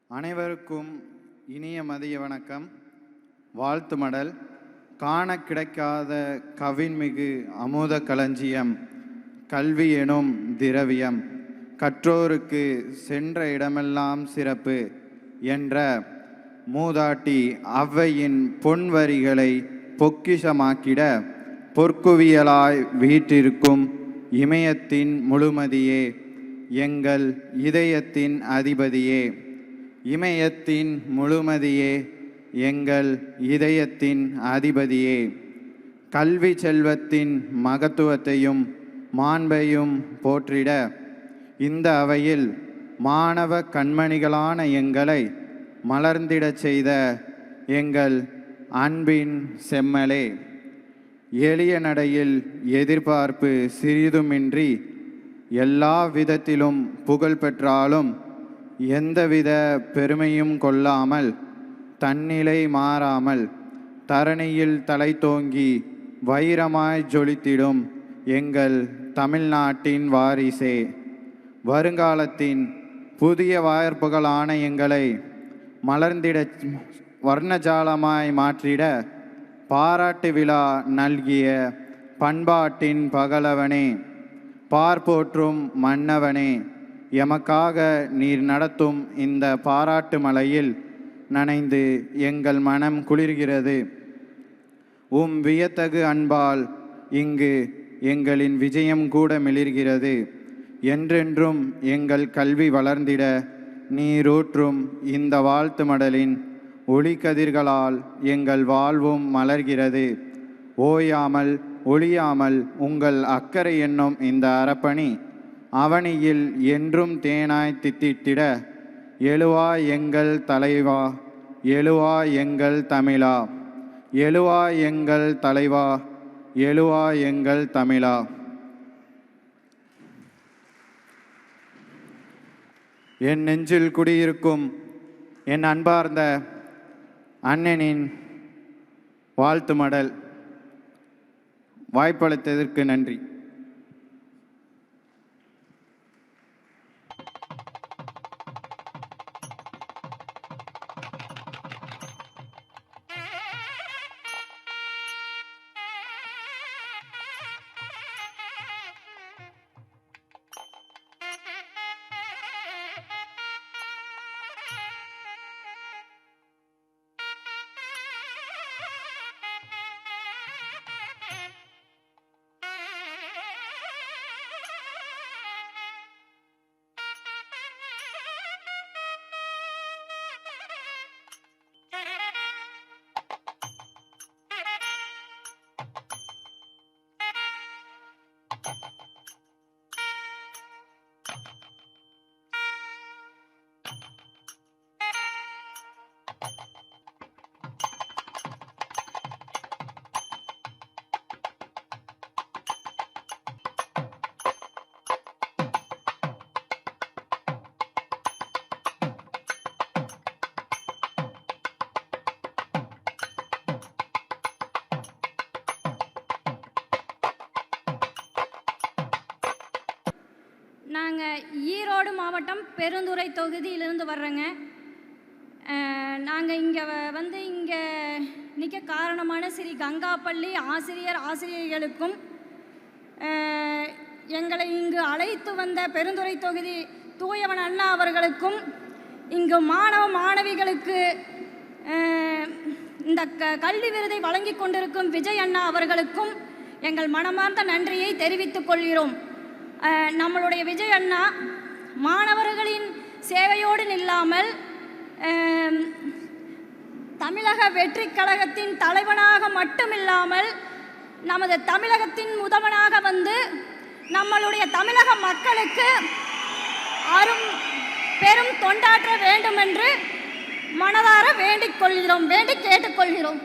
அனைவருக்கும் இனிய மதிய வணக்கம். வாழ்த்து மடல். காண கிடைக்காத கவின்மிகு அமுத களஞ்சியம் கல்வி எனும் திரவியம், கற்றோருக்கு சென்ற இடமெல்லாம் சிறப்பு என்ற மூதாட்டி ஔவையின் பொன்வரிகளை பொக்கிஷமாக்கிட பொற்குவியலாய் வீற்றிருக்கும் இமயத்தின் முழுமதியே, எங்கள் இதயத்தின் அதிபதியே. இமயத்தின் முழுமதியே, எங்கள் இதயத்தின் அதிபதியே. கல்வி செல்வத்தின் மகத்துவத்தையும் மாண்பையும் போற்றிட இந்த அவையில் மாணவ கண்மணிகளான எங்களை மலர்ந்திடச் செய்த எங்கள் அன்பின் செம்மலே. எளிய நடையில் எதிர்பார்ப்பு சிறிதுமின்றி எல்லா விதத்திலும் புகழ் பெற்றாலும் எந்தவித பெருமையும் கொள்ளாமல் தன்னிலை மாறாமல் தரணியில் தலை தோங்கி வைரமாய் ஜொலித்திடும் எங்கள் தமிழ்நாட்டின் வாரிசே. வருங்காலத்தின் புதிய வாய்ப்புகளான எங்களை மலர்ந்திட வர்ணஜாலமாய் மாற்றிட பாராட்டு விழா நல்கிய பண்பாட்டின் பகலவனே, பார்ப்போற்றும் மன்னவனே, எமக்காக நீர் நடத்தும் இந்த பாராட்டு மலையில் நனைந்து எங்கள் மனம் குளிர்கிறது. வியத்தகு அன்பால் இங்கு எங்களின் விஜயம் கூட மிளிர்கிறது. என்றென்றும் எங்கள் கல்வி வளர்ந்திட நீரூற்றும் இந்த வாழ்த்து மடலின் ஒளிக்கதிர்களால் எங்கள் வாழ்வும் மலர்கிறது. ஓயாமல் ஒளியாமல் உங்கள் அக்கறை என்னும் இந்த அறப்பணி அவனியில் என்றும் தேனாய் தித்தித்திட எழுவா எங்கள் தலைவா, எழுவா எங்கள் தமிழா, எழுவா எங்கள் தலைவா, எழுவா எங்கள் தமிழா. என் நெஞ்சில் குடியிருக்கும் என் அன்பார்ந்த அண்ணனின் வாழ்த்து மடல். வாய்ப்பளித்ததற்கு நன்றி. நாங்கள் ஈரோடு மாவட்டம் பெருந்துறை தொகுதியிலிருந்து வர்றோங்க. நாங்கள் இங்கே இங்கே நிற்க காரணமான ஸ்ரீ கங்காப்பள்ளி ஆசிரியர்களுக்கும் எங்களை இங்கு அழைத்து வந்த பெருந்துறை தொகுதி தூயவன் அண்ணா அவர்களுக்கும் இங்கு மாணவ மாணவிகளுக்கு இந்த கல்வி விருதை வழங்கி கொண்டிருக்கும் விஜய் அண்ணா அவர்களுக்கும் எங்கள் மனமார்ந்த நன்றியை தெரிவித்துக் கொள்கிறோம். நம்மளுடைய விஜய் அண்ணா மாணவர்களின் சேவையோடு நில்லாமல் தமிழக வெற்றி கழகத்தின் தலைவனாக மட்டுமில்லாமல் நமது தமிழகத்தின் முதல்வனாக வந்து நம்மளுடைய தமிழக மக்களுக்கு பெரும் தொண்டாற்ற வேண்டும் என்று மனதார வேண்டிக் கொள்கிறோம், கேட்டுக்கொள்கிறோம்.